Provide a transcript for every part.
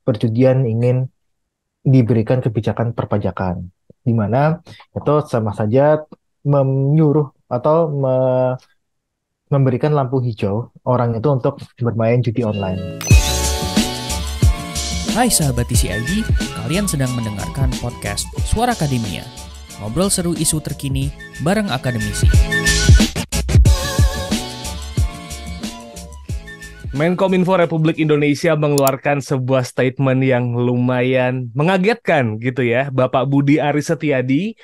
perjudian ingin diberikan kebijakan perpajakan, di mana itu sama saja menyuruh atau memberikan lampu hijau orang itu untuk bermain judi online. Hai sahabat TCID, kalian sedang mendengarkan podcast Suara Akademia. Ngobrol seru isu terkini bareng akademisi. Menkominfo Republik Indonesia mengeluarkan sebuah statement yang lumayan mengagetkan gitu ya. Bapak Budi Aris Setiadi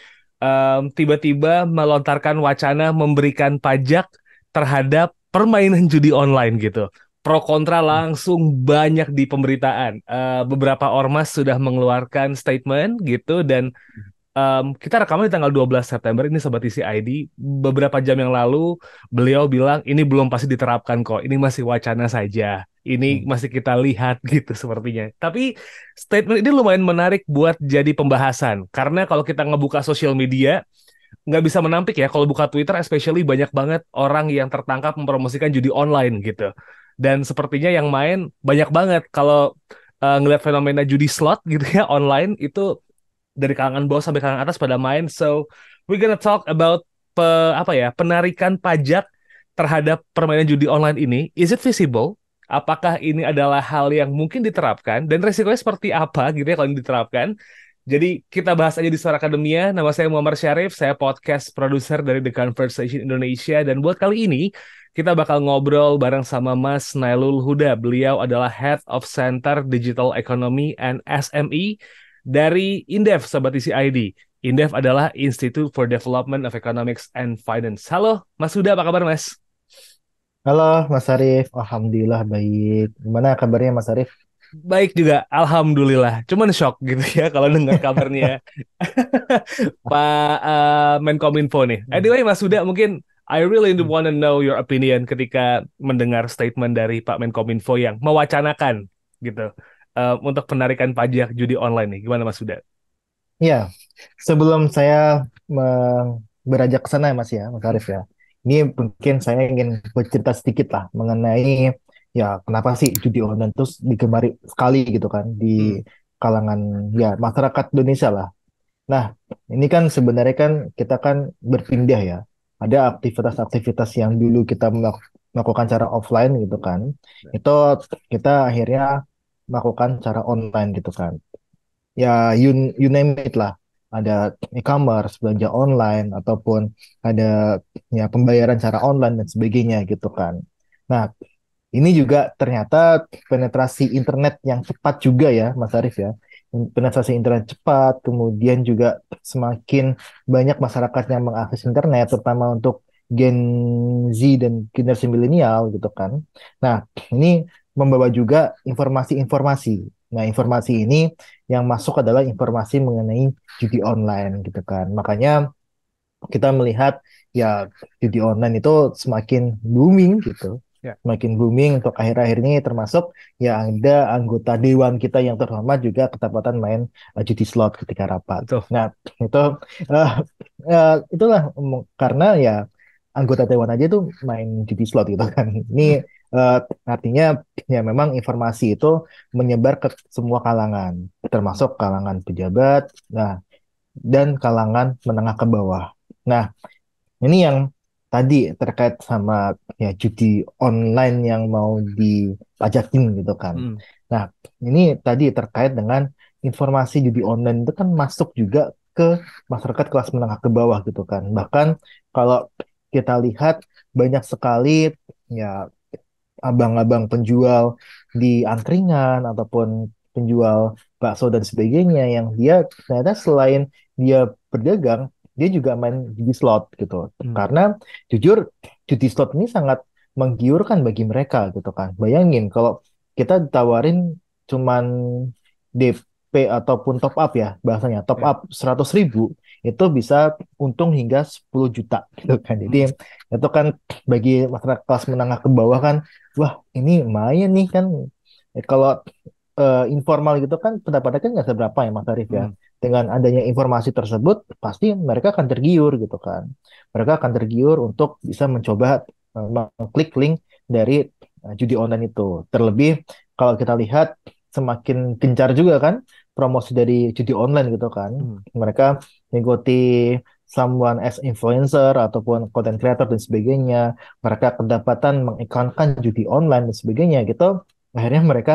tiba-tiba melontarkan wacana memberikan pajak terhadap permainan judi online gitu. Pro kontra langsung banyak di pemberitaan. Beberapa ormas sudah mengeluarkan statement gitu dan kita rekaman di tanggal 12 September ini Sobat isi ID. Beberapa jam yang lalu beliau bilang ini belum pasti diterapkan kok. Ini masih wacana saja. Ini masih kita lihat gitu sepertinya. Tapi statement ini lumayan menarik buat jadi pembahasan. Karena kalau kita ngebuka sosial media, nggak bisa menampik ya. Kalau buka Twitter especially banyak banget orang yang tertangkap mempromosikan judi online gitu. Dan sepertinya yang main banyak banget. Kalau ngeliat fenomena judi slot gitu ya online itu dari kalangan bawah sampai kalangan atas pada main. So we're gonna talk about penarikan pajak terhadap permainan judi online ini. Is it feasible? Apakah ini adalah hal yang mungkin diterapkan dan resikonya seperti apa gitu ya kalau ini diterapkan? Jadi kita bahas aja di Suara Akademia. Nama saya Muhammad Syarif, saya podcast produser dari The Conversation Indonesia, dan buat kali ini kita bakal ngobrol bareng sama Mas Nailul Huda. Beliau adalah Head of Center Digital Economy and SME dari Indef, Sobat isi ID. Indef adalah Institute for Development of Economics and Finance. Halo, Mas Huda, apa kabar, Mas? Halo Mas Arif, Alhamdulillah baik. Gimana kabarnya Mas Arif? Baik juga, Alhamdulillah. Cuman shock gitu ya kalau dengar kabarnya Pak Menkominfo nih. Anyway, Mas Huda, mungkin I really want to know your opinion ketika mendengar statement dari Pak Menkominfo yang mewacanakan gitu untuk penarikan pajak judi online nih. Gimana Mas Huda? Ya, sebelum saya beranjak ke sana ya Mas ya, Mas Arif ya. Ini mungkin saya ingin bercerita sedikit lah mengenai ya kenapa sih judi online terus digemari sekali gitu kan di Hmm. kalangan ya masyarakat Indonesia lah. Nah, ini kan sebenarnya kan kita kan berpindah ya. Ada aktivitas-aktivitas yang dulu kita melakukan cara offline gitu kan. Itu kita akhirnya melakukan cara online gitu kan. Ya, you name it lah. Ada e-commerce, belanja online, ataupun ada ya pembayaran cara online dan sebagainya gitu kan. Nah, ini juga ternyata penetrasi internet yang cepat juga ya, Mas Arif ya. Penetrasi internet cepat, kemudian juga semakin banyak masyarakat yang mengakses internet, terutama untuk Gen Z dan generasi milenial gitu kan. Nah, ini membawa juga informasi-informasi. Nah, informasi ini yang masuk adalah informasi mengenai judi online gitu kan. Makanya kita melihat ya judi online itu semakin booming gitu, Ya. semakin booming untuk akhir-akhir ini, termasuk ya ada anggota dewan kita yang terhormat juga ketapatan main judi slot ketika rapat. Betul. Nah itu eh, itulah karena ya anggota dewan aja tuh main judi slot gitu kan. Ini eh, artinya ya memang informasi itu menyebar ke semua kalangan, termasuk kalangan pejabat, nah dan kalangan menengah ke bawah. Nah, ini yang tadi terkait sama ya judi online yang mau dipajakin gitu kan. Hmm. Nah, ini tadi terkait dengan informasi judi online itu kan masuk juga ke masyarakat kelas menengah ke bawah gitu kan. Bahkan kalau kita lihat banyak sekali ya abang-abang penjual di angkringan ataupun penjual bakso dan sebagainya yang dia ternyata selain dia berdagang, dia juga main judi slot gitu. Hmm. Karena jujur judi slot ini sangat menggiurkan bagi mereka gitu kan. Bayangin kalau kita ditawarin cuman DP ataupun top up ya bahasanya, top Ya. up 100.000 itu bisa untung hingga 10 juta gitu kan. Jadi Hmm. itu kan bagi masyarakat kelas menengah ke bawah kan, wah ini lumayan nih kan. Kalau informal gitu kan pendapatnya kan nggak seberapa ya Mas Arif ya. Hmm. Dengan adanya informasi tersebut pasti mereka akan tergiur gitu kan. Mereka akan tergiur untuk bisa mencoba mengklik link dari judi online itu. Terlebih kalau kita lihat semakin gencar juga kan promosi dari judi online gitu kan. Hmm. Mereka mengikuti someone as influencer ataupun content creator dan sebagainya. Mereka kedapatan mengiklankan judi online dan sebagainya gitu. Akhirnya mereka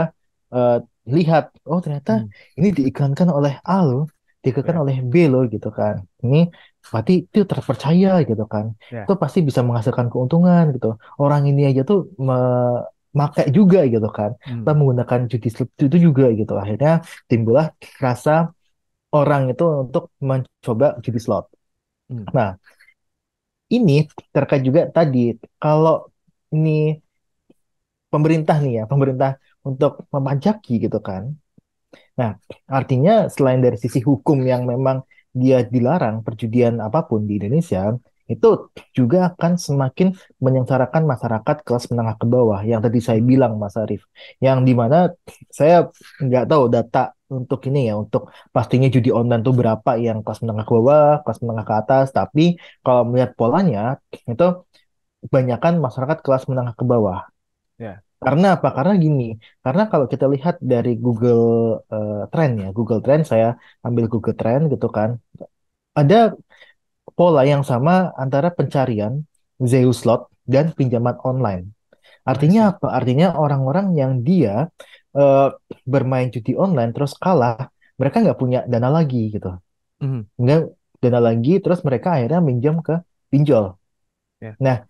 eh, lihat, oh ternyata Hmm. ini diiklankan oleh A loh, diiklankan Ya, oleh B loh gitu kan. Ini berarti itu terpercaya gitu kan. ya. Itu pasti bisa menghasilkan keuntungan gitu. Orang ini aja tuh memakai juga gitu kan. Kita Hmm. menggunakan judi slip itu juga gitu. Akhirnya timbullah rasa orang itu untuk mencoba judi slot. Hmm. Nah, ini terkait juga tadi kalau ini pemerintah nih ya, pemerintah untuk memajaki gitu kan. Nah, artinya selain dari sisi hukum yang memang dia dilarang perjudian apapun di Indonesia, itu juga akan semakin menyengsarakan masyarakat kelas menengah ke bawah yang tadi saya Hmm. bilang, Mas Arief. Yang dimana saya nggak tahu data untuk ini ya, untuk pastinya judi online tuh berapa yang kelas menengah ke bawah, kelas menengah ke atas. Tapi kalau melihat polanya, itu kebanyakan masyarakat kelas menengah ke bawah. Ya. Karena apa? Karena gini, karena kalau kita lihat dari Google Trend ya, Google Trend saya ambil Google Trend gitu kan, ada pola yang sama antara pencarian Zeus Slot dan pinjaman online. I Artinya see. apa? Artinya orang-orang yang dia eh, bermain judi online terus kalah, mereka nggak punya dana lagi gitu, Hmm. nggak dana lagi, terus mereka akhirnya minjam ke pinjol. Ya. Nah,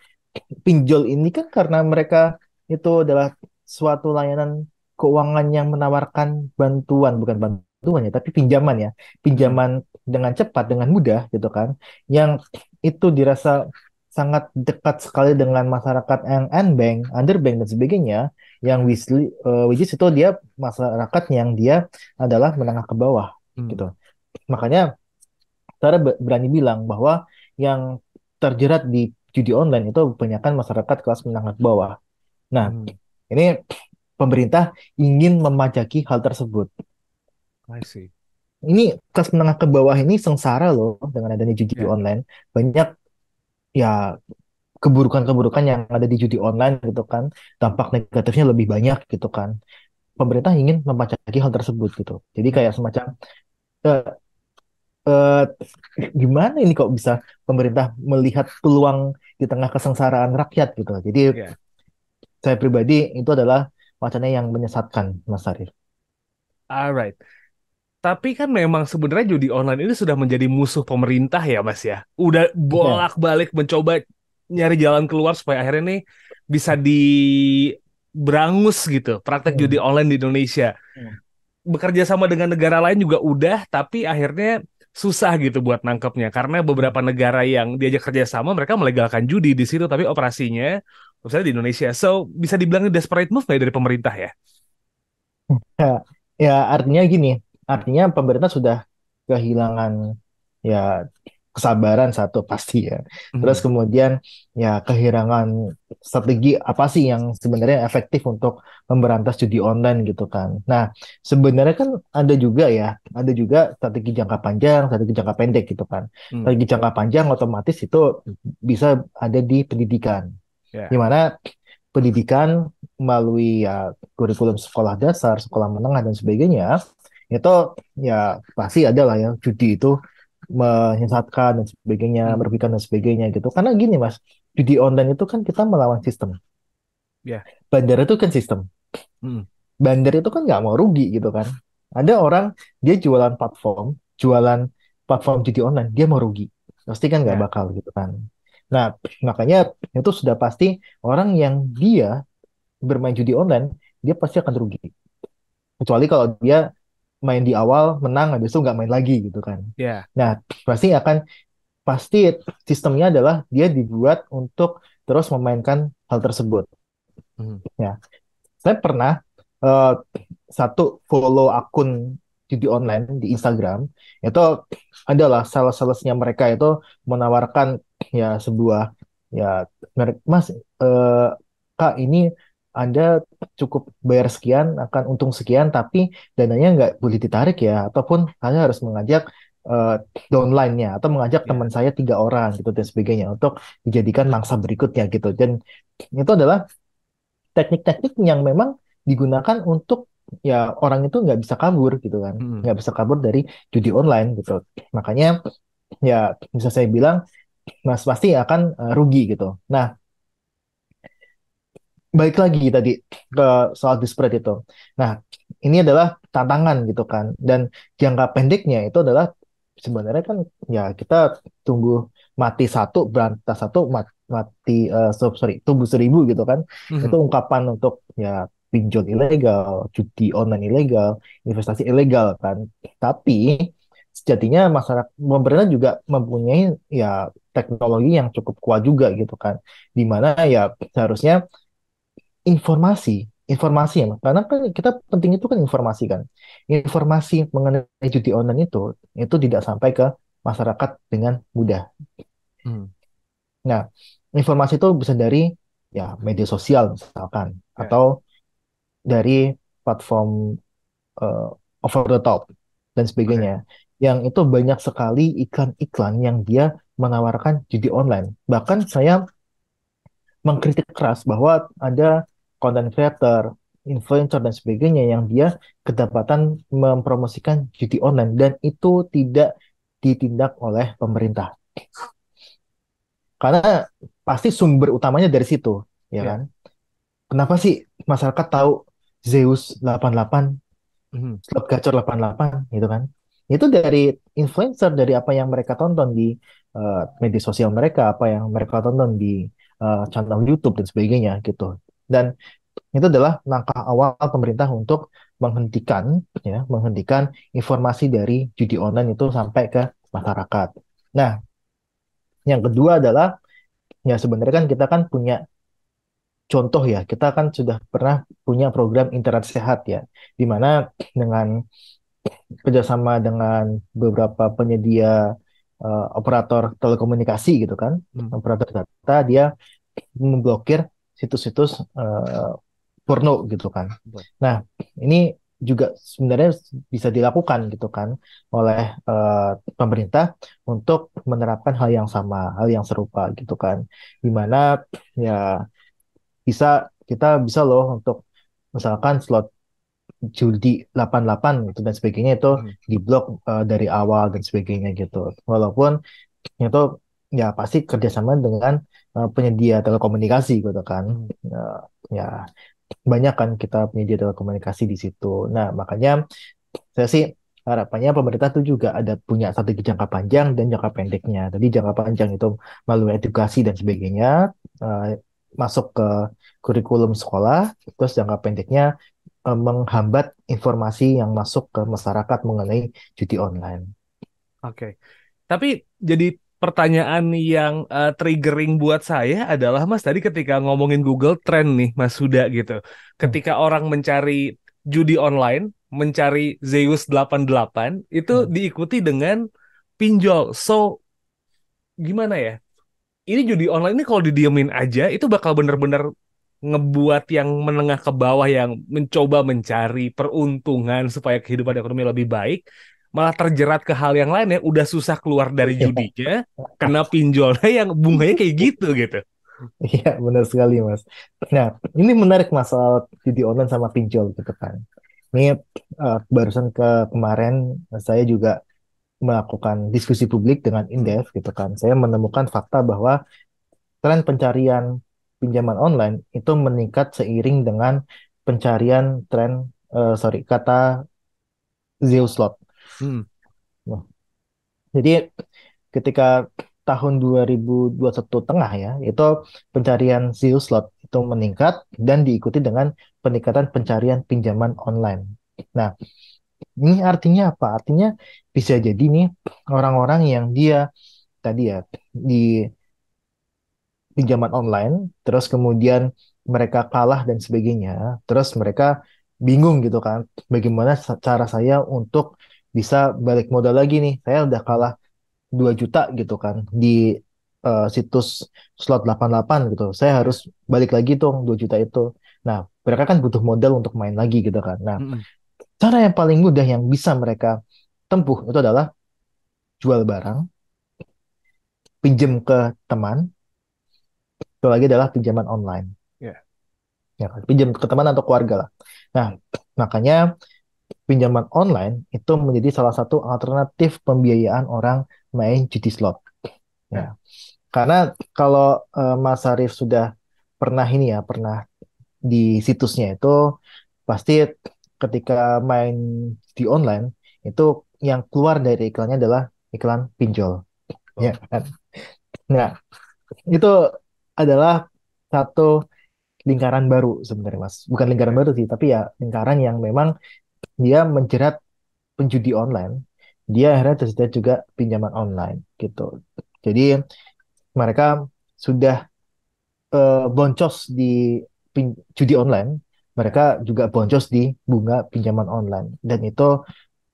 pinjol ini kan karena mereka itu adalah suatu layanan keuangan yang menawarkan bantuan, bukan bantuan ya, tapi pinjaman ya, Hmm. pinjaman dengan cepat, dengan mudah gitu kan, yang itu dirasa sangat dekat sekali dengan masyarakat yang unbank, underbank dan sebagainya, yang which is itu dia masyarakat yang dia adalah menengah ke bawah gitu. Hmm. Makanya saya berani bilang bahwa yang terjerat di judi online itu kebanyakan masyarakat kelas menengah ke bawah. Nah, Hmm. ini pemerintah ingin memajaki hal tersebut. I see. Ini kelas menengah ke bawah ini sengsara loh dengan adanya judi Ya. online. Banyak ya keburukan-keburukan yang ada di judi online gitu kan. Dampak negatifnya lebih banyak gitu kan. Pemerintah ingin memajaki hal tersebut gitu. Jadi Hmm. kayak semacam eh, eh, gimana ini kok bisa pemerintah melihat peluang di tengah kesengsaraan rakyat gitu. Jadi Ya. saya pribadi itu adalah wacana yang menyesatkan, Mas Arif. Alright. Tapi kan memang sebenarnya judi online ini sudah menjadi musuh pemerintah ya, Mas ya. Udah Ya. bolak-balik mencoba nyari jalan keluar supaya akhirnya nih bisa diberangus gitu praktek judi Hmm. online di Indonesia. Hmm. Bekerja sama dengan negara lain juga udah, tapi akhirnya susah gitu buat nangkepnya karena beberapa negara yang diajak kerja sama mereka melegalkan judi di situ, tapi operasinya misalnya di Indonesia. So bisa dibilang ini desperate move nggak dari pemerintah ya? Ya, ya artinya gini, artinya pemerintah sudah kehilangan ya kesabaran satu pasti ya. Terus Hmm. kemudian ya kehilangan strategi apa sih yang sebenarnya efektif untuk memberantas judi online gitu kan. Nah, sebenarnya kan ada juga ya, ada juga strategi jangka panjang, strategi jangka pendek gitu kan. Hmm. Strategi jangka panjang otomatis itu bisa ada di pendidikan. Di Ya. mana pendidikan melalui ya kurikulum sekolah dasar, sekolah menengah dan sebagainya itu ya pasti ada lah ya judi itu menyesatkan dan sebagainya, Hmm. merugikan dan sebagainya gitu. Karena gini Mas, judi online itu kan kita melawan sistem. Ya. Bandar itu kan sistem. Hmm. Bandar itu kan nggak mau rugi gitu kan. Ada orang dia jualan platform judi online, dia mau rugi. Pasti kan nggak Ya. bakal gitu kan. Nah, makanya itu sudah pasti orang yang dia bermain judi online, dia pasti akan rugi. Kecuali kalau dia main di awal, menang, habis itu nggak main lagi gitu kan. Ya. Nah, pasti sistemnya adalah dia dibuat untuk terus memainkan hal tersebut. Hmm. Ya, saya pernah eh, satu follow akun judi online di Instagram, itu adalah sales-salesnya mereka itu menawarkan ya sebuah ya merek Mas eh, Kak ini Anda cukup bayar sekian akan untung sekian tapi dananya nggak boleh ditarik ya ataupun Anda harus mengajak eh, downline-nya atau mengajak Ya. teman saya 3 orang gitu dan sebagainya untuk dijadikan mangsa berikutnya gitu dan itu adalah teknik-teknik yang memang digunakan untuk ya orang itu nggak bisa kabur gitu kan, Hmm. nggak bisa kabur dari judi online gitu. Makanya ya bisa saya bilang Mas pasti akan rugi gitu. Nah, balik lagi tadi ke soal disparate itu. Nah, ini adalah tantangan gitu kan. Dan jangka pendeknya itu adalah sebenarnya kan ya kita tunggu mati satu, berantas satu, mati sorry, tumbuh seribu gitu kan. Itu Hmm. ungkapan untuk ya pinjol ilegal, judi online ilegal, investasi ilegal kan. Tapi sejatinya masyarakat pemerintah juga mempunyai ya teknologi yang cukup kuat juga gitu kan. Di mana ya seharusnya informasi, informasi ya, Mas. Karena kan kita penting itu kan informasi kan. Informasi mengenai judi online itu tidak sampai ke masyarakat dengan mudah. Hmm. Nah, informasi itu bisa dari ya media sosial misalkan, Ya. atau dari platform eh, over the top dan Oke. sebagainya. Yang itu banyak sekali iklan-iklan yang dia menawarkan judi online. Bahkan saya mengkritik keras bahwa ada content creator, influencer dan sebagainya yang dia kedapatan mempromosikan judi online dan itu tidak ditindak oleh pemerintah. Karena pasti sumber utamanya dari situ, ya Ya. kan? Kenapa sih masyarakat tahu Zeus 88, Hmm. Slot Gacor 88 gitu kan? Itu dari influencer, dari apa yang mereka tonton di media sosial mereka, apa yang mereka tonton di channel YouTube dan sebagainya gitu. Dan itu adalah langkah awal pemerintah untuk menghentikan informasi dari judi online itu sampai ke masyarakat. Nah, yang kedua adalah ya sebenarnya kan kita kan punya contoh ya, kita kan sudah pernah punya program internet sehat ya, di mana dengan kerjasama dengan beberapa penyedia operator telekomunikasi gitu kan, Hmm. operator data dia memblokir situs-situs porno gitu kan. Betul. Nah, ini juga sebenarnya bisa dilakukan gitu kan oleh pemerintah untuk menerapkan hal yang sama, hal yang serupa gitu kan. Di mana ya bisa kita bisa loh untuk misalkan slot judi 88 gitu dan sebagainya itu Hmm. diblok dari awal dan sebagainya gitu. Walaupun itu ya pasti kerjasama dengan penyedia telekomunikasi gitu kan. Hmm. Eh, ya banyak kan kita penyedia telekomunikasi di situ. Nah, makanya saya sih harapannya pemerintah tuh juga ada punya strategi jangka panjang dan jangka pendeknya. Jadi jangka panjang itu melalui edukasi dan sebagainya eh, masuk ke kurikulum sekolah, terus jangka pendeknya menghambat informasi yang masuk ke masyarakat mengenai judi online. Oke. Tapi jadi pertanyaan yang triggering buat saya adalah Mas tadi ketika ngomongin Google Trend nih Mas Huda gitu. Hmm, Ketika orang mencari judi online, mencari Zeus 88 itu hmm. diikuti dengan pinjol. So gimana ya? Ini judi online ini kalau didiemin aja itu bakal bener-bener ngebuat yang menengah ke bawah yang mencoba mencari peruntungan supaya kehidupan ekonomi lebih baik malah terjerat ke hal yang lain yang udah susah keluar dari judinya kena pinjolnya yang bunganya kayak gitu gitu. Iya, benar sekali, Mas. Nah, ini menarik masalah judi online sama pinjol gitu kan. Ini barusan kemarin saya juga melakukan diskusi publik dengan Hmm. Indef gitu kan. Saya menemukan fakta bahwa tren pencarian pinjaman online itu meningkat seiring dengan pencarian sorry, kata Zero Slot. Hmm. Nah, jadi ketika tahun 2021 tengah ya, itu pencarian Zero Slot itu meningkat dan diikuti dengan peningkatan pencarian pinjaman online. Nah, ini artinya apa? Artinya bisa jadi nih orang-orang yang dia tadi ya di pinjaman online, terus kemudian mereka kalah dan sebagainya, terus mereka bingung gitu kan, bagaimana cara saya untuk bisa balik modal lagi nih, saya udah kalah 2 juta gitu kan di situs slot 88 gitu, saya harus Ya. balik lagi tuh 2 juta itu. Nah, mereka kan butuh modal untuk main lagi gitu kan. Nah, Hmm. cara yang paling mudah yang bisa mereka tempuh itu adalah jual barang, pinjam ke teman, itu lagi adalah pinjaman online. Ya. Ya kan? Pinjam ke teman atau keluarga lah. Nah, Makanya pinjaman online itu menjadi salah satu alternatif pembiayaan orang main judi slot. Ya. Ya, karena kalau Mas Arif sudah pernah ini ya, pernah di situsnya itu pasti ketika main di online itu yang keluar dari iklannya adalah iklan pinjol, ya Oh. kan? Nah, itu adalah satu lingkaran baru sebenarnya, Mas. Bukan lingkaran Oke. baru sih, tapi ya lingkaran yang memang dia menjerat penjudi online. Dia akhirnya tersedia juga pinjaman online gitu. Jadi mereka sudah boncos di judi online, Ya. mereka juga boncos di bunga pinjaman online. Dan itu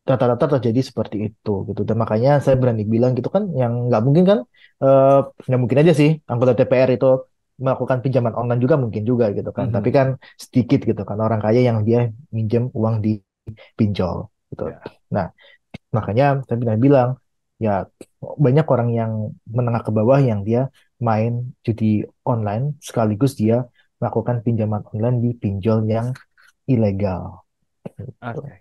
rata-rata terjadi seperti itu gitu. Dan makanya saya berani bilang gitu kan, yang nggak mungkin kan, eh, nggak mungkin aja sih anggota DPR itu melakukan pinjaman online juga mungkin juga gitu kan. Tapi Mhm. kan sedikit gitu kan orang kaya yang dia minjem uang di pinjol gitu. Ya. Nah, makanya saya bilang ya banyak orang yang menengah ke bawah yang dia main judi online sekaligus dia melakukan pinjaman online di pinjol yang ilegal. Gitu. Oke.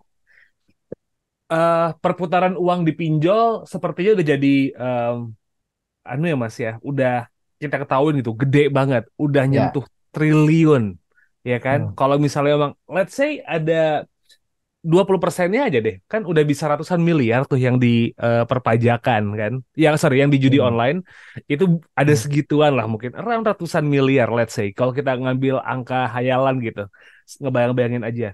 Perputaran uang di pinjol sepertinya udah jadi anu ya Mas ya, udah kita ketahui gitu, gede banget, udah Ya, nyentuh triliun, ya kan? hmm, Kalau misalnya emang, let's say ada 20%-nya aja deh, kan udah bisa ratusan miliar tuh yang di perpajakan kan, yang sorry, yang di judi hmm, online, itu ada hmm. segituan lah mungkin, around ratusan miliar, let's say, kalau kita ngambil angka hayalan gitu, ngebayang-bayangin aja.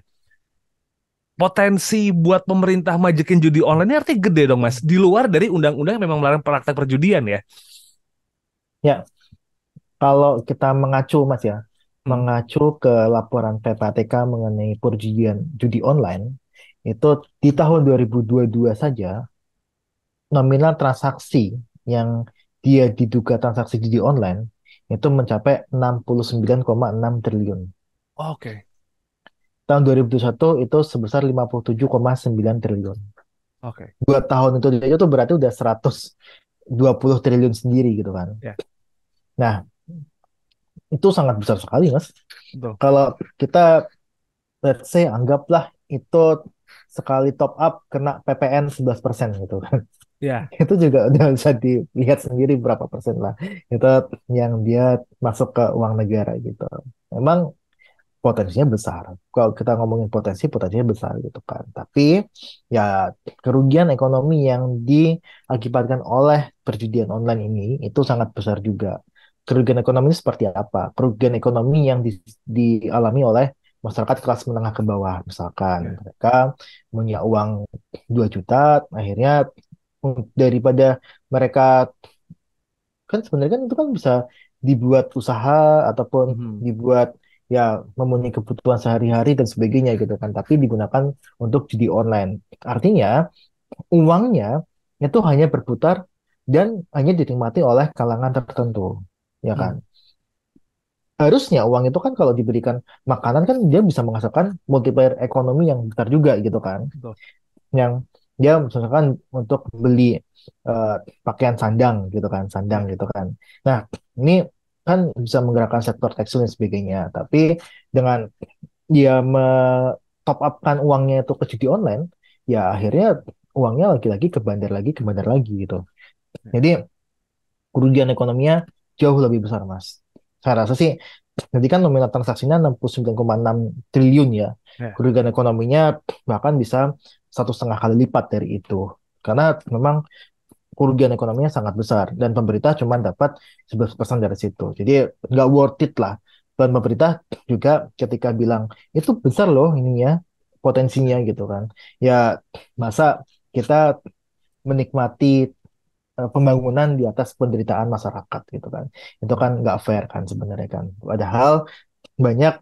Potensi buat pemerintah majekin judi online ini artinya gede dong Mas, di luar dari undang-undang yang memang melarang praktek perjudian ya. Ya, kalau kita mengacu, Mas ya, Hmm. mengacu ke laporan PPATK mengenai perjudian judi online, itu di tahun 2022 saja, nominal transaksi yang dia diduga transaksi judi online itu mencapai 69,6 triliun. Oke. Tahun 2021 itu sebesar 57,9 triliun. Oke. 2 tahun itu aja tuh berarti udah 120 triliun sendiri gitu kan. Ya, Nah, itu sangat besar sekali, Mas. betul. Kalau kita let's say anggaplah itu sekali top up kena PPN 11% gitu kan. Ya, Itu juga udah bisa dilihat sendiri berapa persen lah. Itu yang dia masuk ke uang negara gitu. Memang potensinya besar. Kalau kita ngomongin potensi, potensinya besar gitu kan. Tapi ya kerugian ekonomi yang diakibatkan oleh perjudian online ini itu sangat besar juga. Kerugian ekonomi ini seperti apa? Kerugian ekonomi yang dialami oleh masyarakat kelas menengah ke bawah. Misalkan ya. mereka punya uang 2 juta, akhirnya daripada mereka kan sebenarnya kan itu kan bisa dibuat usaha ataupun Mhm. dibuat ya memenuhi kebutuhan sehari-hari dan sebagainya gitu kan tapi digunakan untuk judi online artinya uangnya itu hanya berputar dan hanya dinikmati oleh kalangan tertentu ya kan Hmm. harusnya uang itu kan kalau diberikan makanan kan dia bisa menghasilkan multiplier ekonomi yang besar juga gitu kan Betul. yang dia misalkan untuk beli eh, pakaian sandang gitu kan, sandang Ya. gitu kan. Nah, ini kan bisa menggerakkan sektor tekstil dan sebagainya. Tapi dengan dia top upkan uangnya itu ke judi online, ya akhirnya uangnya lagi-lagi ke bandar lagi gitu. Ya. Jadi kerugian ekonominya jauh lebih besar, Mas. Saya rasa sih, jadi kan nominal transaksinya 69,6 triliun ya. Ya. Kerugian ekonominya bahkan bisa 1,5 kali lipat dari itu. Karena memang kerugian ekonominya sangat besar dan pemerintah cuma dapat 11% dari situ. Jadi nggak worth it lah. Dan pemerintah juga ketika bilang itu besar loh ininya potensinya gitu kan. Ya masa kita menikmati pembangunan di atas penderitaan masyarakat gitu kan. Itu kan Benar. nggak fair kan sebenarnya kan. Padahal banyak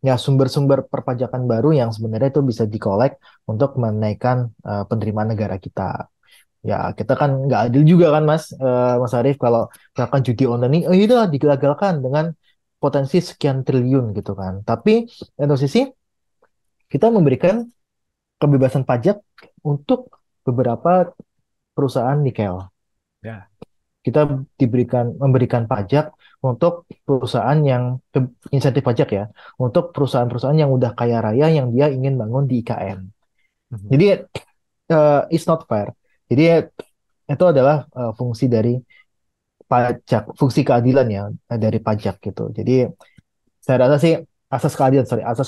ya sumber-sumber perpajakan baru yang sebenarnya itu bisa dikolek untuk menaikkan penerimaan negara kita. Ya, kita kan nggak adil juga kan, Mas Arief, kalau misalkan judi online ini, oh iya dah, digagalkan dengan potensi sekian triliun gitu kan. Tapi di satu sisi kita memberikan kebebasan pajak untuk beberapa perusahaan nikel Ya. kita memberikan pajak untuk perusahaan yang insentif pajak ya, untuk perusahaan-perusahaan yang udah kaya raya yang dia ingin bangun di IKN. Mhm. Jadi it's not fair. Jadi itu adalah fungsi dari pajak, fungsi keadilan ya dari pajak gitu. Jadi saya rasa sih asas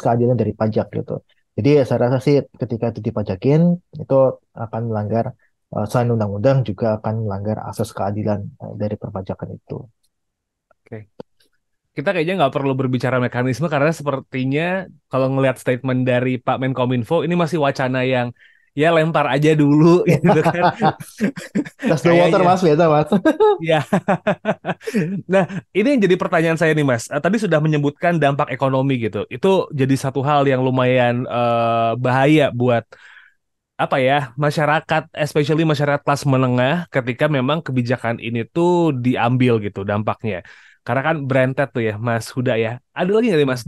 keadilan dari pajak gitu. Jadi saya rasa sih ketika itu dipajakin itu akan melanggar selain undang-undang juga akan melanggar asas keadilan dari perpajakan itu. Oke. Kita kayaknya nggak perlu berbicara mekanisme karena sepertinya kalau ngelihat statement dari Pak Menkominfo ini masih wacana yang ya lempar aja dulu gitu kan. Test the water Kayaknya. mas, biasa mas. Ya. Nah, ini yang jadi pertanyaan saya nih, Mas. Tadi sudah menyebutkan dampak ekonomi gitu. Itu jadi satu hal yang lumayan bahaya buat apa ya, masyarakat, especially masyarakat kelas menengah ketika memang kebijakan ini tuh diambil gitu dampaknya. Karena kan berentet tuh ya, Mas Huda ya. Ada lagi nggak nih, Mas,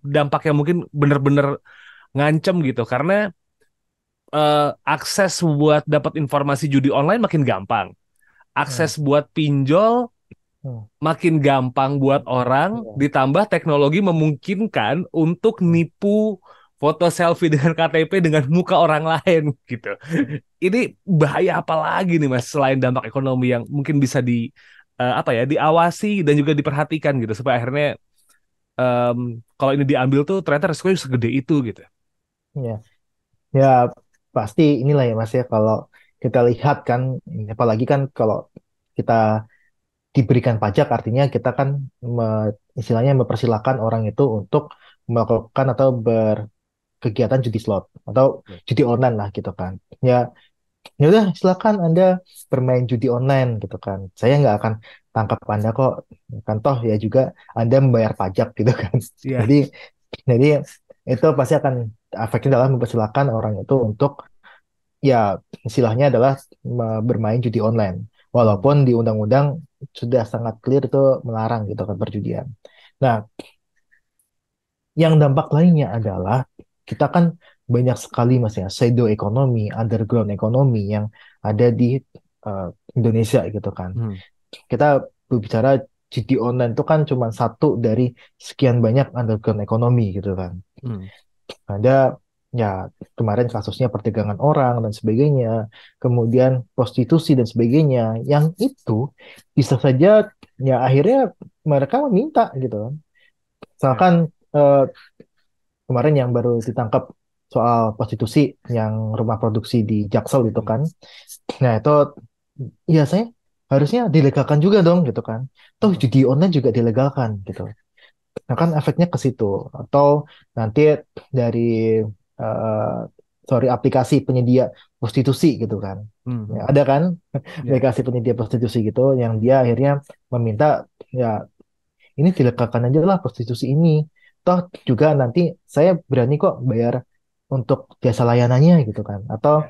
dampak yang mungkin bener-bener ngancem gitu karena akses buat dapat informasi judi online makin gampang. Hmm, Akses buat pinjol hmm, makin gampang buat orang, ya, ditambah teknologi memungkinkan untuk hmm, nipu foto selfie dengan KTP dengan muka orang lain gitu. Ini bahaya apa lagi nih Mas selain dampak ekonomi yang mungkin bisa apa ya diawasi dan juga diperhatikan gitu supaya akhirnya em, kalau ini diambil tuh ternyata resikonya segede itu gitu. ya, ya pasti inilah ya mas ya kalau kita lihat kan, apalagi kan kalau kita diberikan pajak artinya kita kan istilahnya mempersilahkan orang itu untuk melakukan atau berkegiatan judi slot atau judi online lah gitu kan. Ya, ya udah silakan Anda bermain judi online gitu kan. Saya nggak akan tangkap Anda kok. Kan toh ya juga Anda membayar pajak gitu kan. Iya. Jadi jadi itu pasti akan efeknya adalah mempersilahkan orang itu untuk ya istilahnya adalah bermain judi online. Hmm. Walaupun di undang-undang sudah sangat clear itu melarang gitu kan perjudian. Nah, yang dampak lainnya adalah kita kan banyak sekali mas ya pseudo ekonomi, underground ekonomi yang ada di eh, Indonesia gitu kan. Hmm. Kita berbicara judi online itu kan cuma satu dari sekian banyak underground ekonomi gitu kan. Hmm. Ada ya kemarin kasusnya perdagangan orang dan sebagainya, kemudian prostitusi dan sebagainya, yang itu bisa saja ya akhirnya mereka meminta gitu kan. Ya. Misalkan eh, kemarin yang baru ditangkap soal prostitusi yang rumah produksi di Jaksel itu Hmm. kan. Nah, itu ya saya harusnya dilegalkan juga dong gitu kan. Toh Hmm. judi online juga dilegalkan gitu. Nah, kan efeknya ke situ. Atau nanti dari eh, sorry aplikasi penyedia prostitusi gitu kan. Hmm. Ya, Hmm. ada kan Ya. aplikasi penyedia prostitusi gitu yang dia akhirnya meminta ya ini dilegalkan aja lah prostitusi ini. Toh juga nanti saya berani kok bayar untuk jasa layanannya gitu kan. Atau Ya.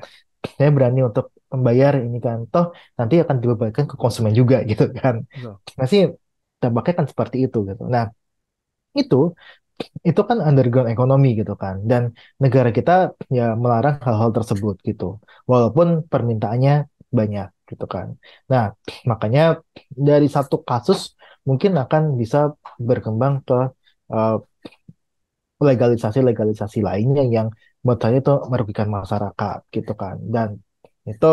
saya berani untuk membayar ini kan. Toh nanti akan dibebankan ke konsumen juga gitu kan. Betul. Nah sih tampaknya kan seperti itu gitu. Nah itu itu kan underground ekonomi gitu kan. Dan negara kita ya melarang hal-hal tersebut gitu. Walaupun permintaannya banyak gitu kan. Nah makanya dari satu kasus mungkin akan bisa berkembang ke eh, legalisasi-legalisasi lainnya yang menurut saya itu merugikan masyarakat gitu kan. Dan itu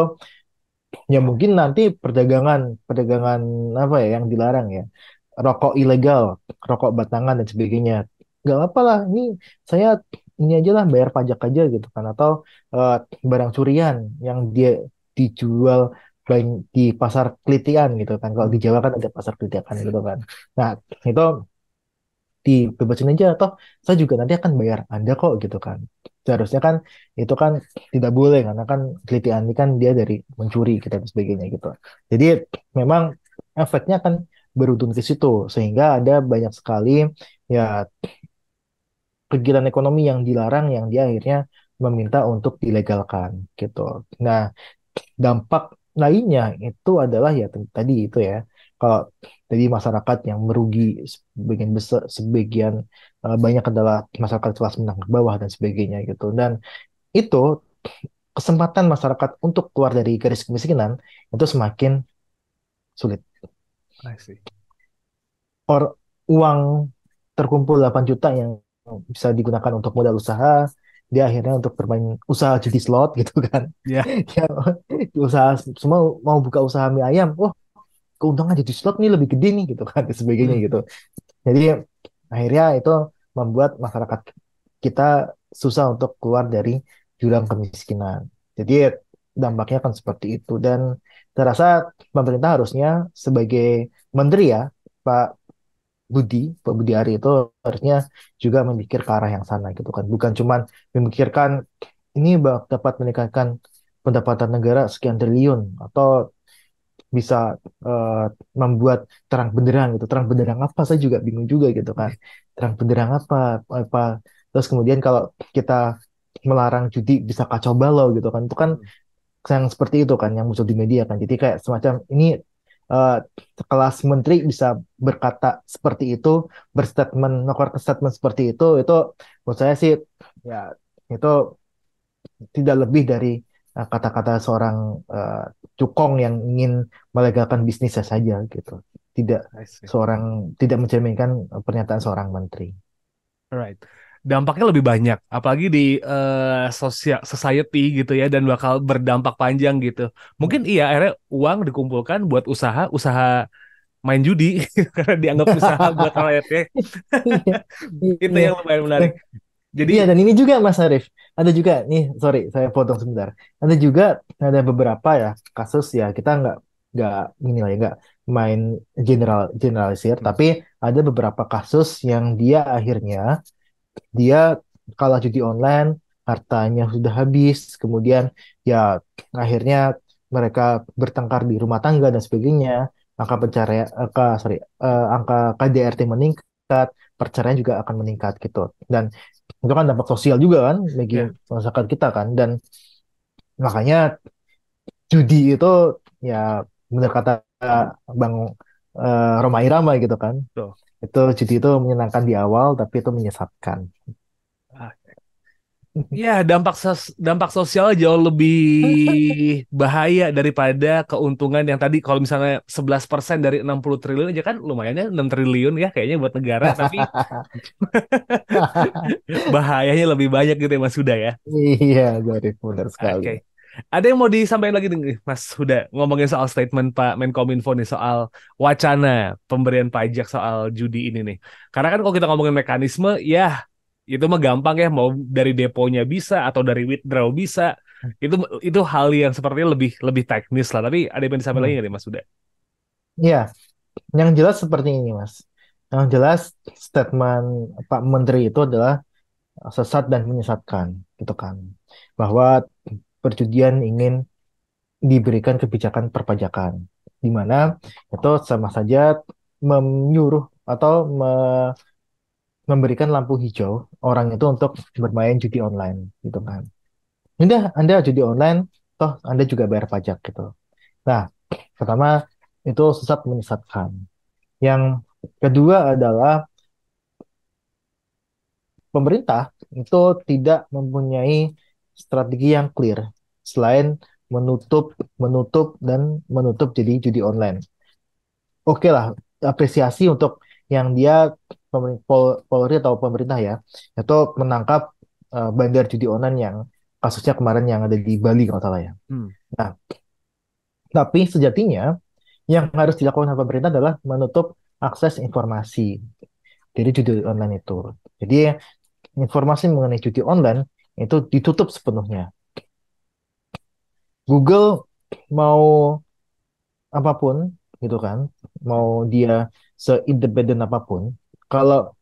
ya mungkin nanti perdagangan perdagangan apa ya yang dilarang ya, rokok ilegal, rokok batangan dan sebagainya, nggak apa lah ini saya ini aja lah bayar pajak aja gitu kan. Atau eh, barang curian yang dia dijual di pasar kelitian gitu kan, kalau di Hmm. Jawa kan ada pasar kelitian gitu kan. Nah itu dibebasin aja, toh saya juga nanti akan bayar Anda kok gitu kan. Seharusnya kan itu kan tidak boleh karena kan kelitian ini kan dia dari mencuri gitu dan sebagainya gitu. Jadi memang efeknya akan berujung ke situ sehingga ada banyak sekali ya kegiatan ekonomi yang dilarang yang dia akhirnya meminta untuk dilegalkan gitu. Nah, dampak lainnya itu adalah ya tadi itu ya, kalau tadi masyarakat yang merugi sebagian besar, sebagian banyak adalah masyarakat kelas menengah ke bawah dan sebagainya gitu. Dan itu kesempatan masyarakat untuk keluar dari garis kemiskinan itu semakin sulit. I see. Uang terkumpul 8 juta yang bisa digunakan untuk modal usaha, dia akhirnya untuk bermain usaha judi slot gitu kan. Ya, Ya, usaha semua mau buka usaha mie ayam, oh keuntungan judi slot nih lebih gede nih gitu kan, dan sebagainya gitu. hmm, Jadi akhirnya itu membuat masyarakat kita susah untuk keluar dari jurang kemiskinan. Jadi dampaknya kan seperti itu, dan terasa pemerintah harusnya sebagai menteri ya, Pak Pak Budi Ari itu harusnya juga memikir ke arah yang sana gitu kan. Bukan cuman memikirkan ini dapat meningkatkan pendapatan negara sekian triliun atau bisa eh, membuat terang benderang gitu. Terang benderang apa? Saya juga bingung juga gitu kan. Terang benderang apa? Terus kemudian kalau kita melarang judi bisa kacau balau gitu kan. Itu kan yang seperti itu kan yang muncul di media kan. Jadi kayak semacam ini eh, kelas menteri bisa berkata seperti itu, berstatement, mengeluarkan statement seperti itu menurut saya sih ya itu tidak lebih dari kata-kata seorang eh, cukong yang ingin melegalkan bisnisnya saja gitu. Tidak I see. tidak mencerminkan pernyataan seorang menteri. Right. Dampaknya lebih banyak, apalagi di sosial society gitu ya, dan bakal berdampak panjang gitu. Mungkin iya, akhirnya uang dikumpulkan buat usaha main judi karena dianggap usaha buat rakyatnya. Iya, Itu iya. yang lumayan menarik. Jadi, Iya, dan ini juga Mas Arif, ada juga nih, sorry saya potong sebentar. Ada juga ada beberapa ya kasus ya kita nggak ini lah ya nggak main generalisir, hmm, tapi ada beberapa kasus yang dia akhirnya dia kalah judi online, hartanya sudah habis, kemudian ya akhirnya mereka bertengkar di rumah tangga dan sebagainya, angka pencarian, angka KDRT meningkat, perceraian juga akan meningkat gitu. Dan itu kan dampak sosial juga kan bagi ya, masyarakat kita kan, dan makanya judi itu ya benar kata Bang Roma Irama gitu kan, tuh. itu judi itu menyenangkan di awal tapi itu menyesatkan. Ya, dampak sosial jauh lebih bahaya daripada keuntungan yang tadi. Kalau misalnya 11% dari 60 triliun aja kan lumayannya 6 triliun ya kayaknya buat negara, tapi bahayanya lebih banyak gitu ya Mas Huda ya. Iya, Zarif, benar sekali. Oke. Ada yang mau disampaikan lagi nih Mas Huda, ngomongin soal statement Pak Menkominfo nih soal wacana pemberian pajak soal judi ini nih. Karena kan kalau kita ngomongin mekanisme, ya itu mah gampang ya, mau dari deponya bisa atau dari withdraw bisa. Itu hal yang sepertinya lebih lebih teknis lah. Tapi ada yang disampaikan lagi Hmm. nggak nih Mas Huda? Iya, yang jelas seperti ini, Mas. Yang jelas statement Pak Menteri itu adalah sesat dan menyesatkan, gitu kan. Bahwa perjudian ingin diberikan kebijakan perpajakan, di mana itu sama saja menyuruh atau memberikan lampu hijau orang itu untuk bermain judi online, gitu kan. Udah, Anda judi online, toh Anda juga bayar pajak gitu. Nah, pertama itu sesat menyesatkan. Yang kedua adalah pemerintah itu tidak mempunyai strategi yang clear selain menutup, menutup dan menutup jadi judi online. Oke lah, apresiasi untuk yang dia Polri atau pemerintah ya, itu menangkap bandar judi online yang kasusnya kemarin yang ada di Bali kalau salah ya. Hmm. Nah, tapi sejatinya yang harus dilakukan oleh pemerintah adalah menutup akses informasi dari judi online itu. Jadi informasi mengenai judi online itu ditutup sepenuhnya. Google mau apapun gitu kan, mau dia seindependen apapun, kalau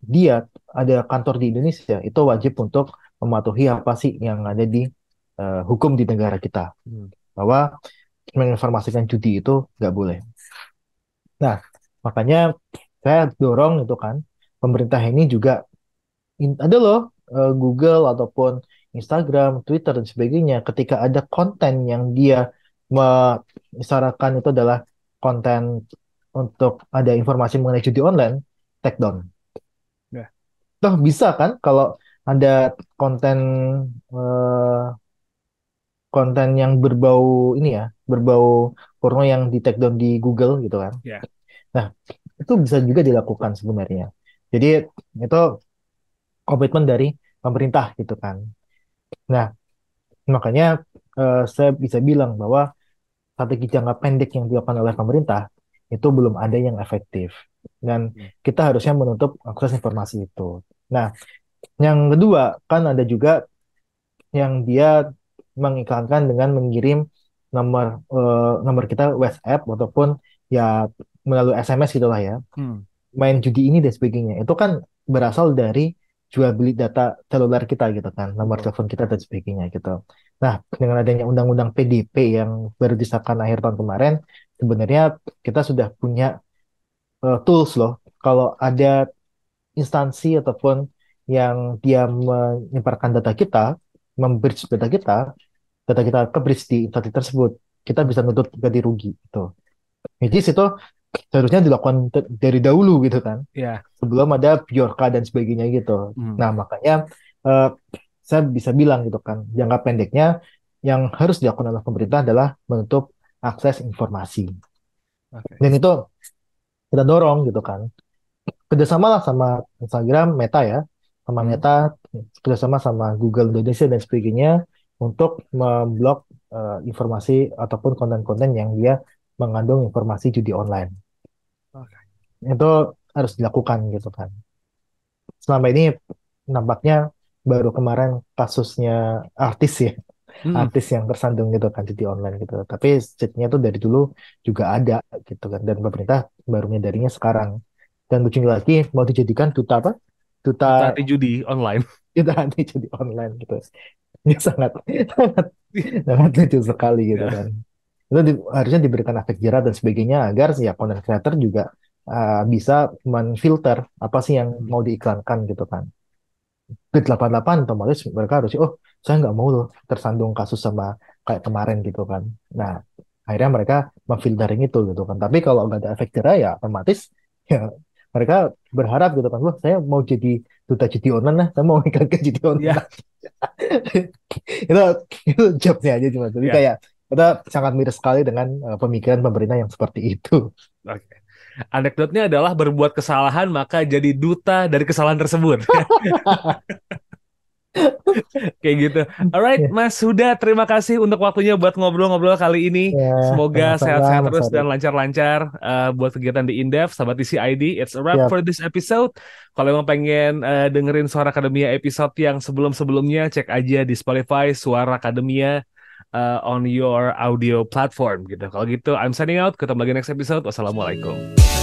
dia ada kantor di Indonesia, itu wajib untuk mematuhi apa sih yang ada di hukum di negara kita, Hmm. bahwa menginformasikan judi itu nggak boleh. Nah, makanya saya dorong itu kan, pemerintah ini juga ada loh Google ataupun Instagram, Twitter dan sebagainya. Ketika ada konten yang dia mengisyaratkan itu adalah konten untuk ada informasi mengenai judi online, take down. Ya. Toh bisa kan kalau ada konten eh, konten yang berbau ini ya, berbau porno yang di take down di Google gitu kan. Ya. Nah, itu bisa juga dilakukan sebenarnya. Jadi itu komitmen dari pemerintah gitu kan. Nah, makanya saya bisa bilang bahwa strategi jangka pendek yang dilakukan oleh pemerintah itu belum ada yang efektif. Dan Hmm. kita harusnya menutup akses informasi itu. Nah, yang kedua kan ada juga yang dia mengiklankan dengan mengirim nomor kita WhatsApp ataupun ya melalui SMS gitulah ya, Hmm. main judi ini dan sebagainya. Itu kan berasal dari jual beli data seluler kita gitu kan, nomor Betul. telepon kita dan sebagainya gitu. Nah, dengan adanya undang-undang PDP yang baru disahkan akhir tahun kemarin, sebenarnya kita sudah punya tools loh. Kalau ada instansi ataupun yang dia menyebarkan data kita, membridge data kita ke bridge di instansi tersebut, kita bisa nuntut ganti rugi gitu. Jadi itu seharusnya dilakukan dari dahulu gitu kan, Ya. sebelum ada Bjorka dan sebagainya gitu. Hmm. Nah, makanya eh, saya bisa bilang gitu kan, jangka pendeknya yang harus dilakukan oleh pemerintah adalah menutup akses informasi. Oke. Dan itu kita dorong gitu kan. Kerjasama lah sama Instagram, Meta ya, sama Hmm. Meta, kerjasama sama Google Indonesia dan sebagainya untuk memblok informasi ataupun konten-konten yang dia mengandung informasi judi online. Oke. Itu harus dilakukan gitu kan. Selama ini nampaknya baru kemarin kasusnya artis ya, Hmm. artis yang tersandung gitu kan judi online gitu. Tapi setidaknya tuh dari dulu juga ada gitu kan, dan pemerintah baru menyadarinya sekarang. Dan lucunya lagi mau dijadikan duta apa? Duta Duta anti judi online. duta anti judi online gitu. Ini sangat sangat sangat lucu sekali gitu Ya. kan. Itu harusnya diberikan efek jerah dan sebagainya agar ya content creator juga bisa menfilter apa sih yang Hmm. mau diiklankan gitu kan. Ke 88 otomatis mereka harus, oh saya nggak mau loh tersandung kasus sama kayak kemarin gitu kan. Nah, akhirnya mereka memfiltering itu gitu kan. Tapi kalau nggak ada efek jerah ya otomatis ya mereka berharap gitu kan, wah saya mau jadi duta judi online lah, saya mau iklan ke judi online Ya. lah. itu itu jobnya aja cuma. Jadi Ya. kayak kita sangat miris sekali dengan pemikiran pemerintah yang seperti itu. Oke. Anekdotnya adalah berbuat kesalahan maka jadi duta dari kesalahan tersebut. Kayak gitu. Alright, Ya, Mas Huda, terima kasih untuk waktunya buat ngobrol-ngobrol kali ini. ya, Semoga sama-sama sehat-sehat Mas terus dan Arief. lancar-lancar buat kegiatan di Indef, sahabat TCID. It's a wrap Siap, for this episode. Kalau emang pengen dengerin Suara Akademia episode yang sebelum-sebelumnya, cek aja di Spotify Suara Akademia on your audio platform gitu. Kalau gitu, I'm signing out. Ketemu lagi next episode. Wassalamualaikum.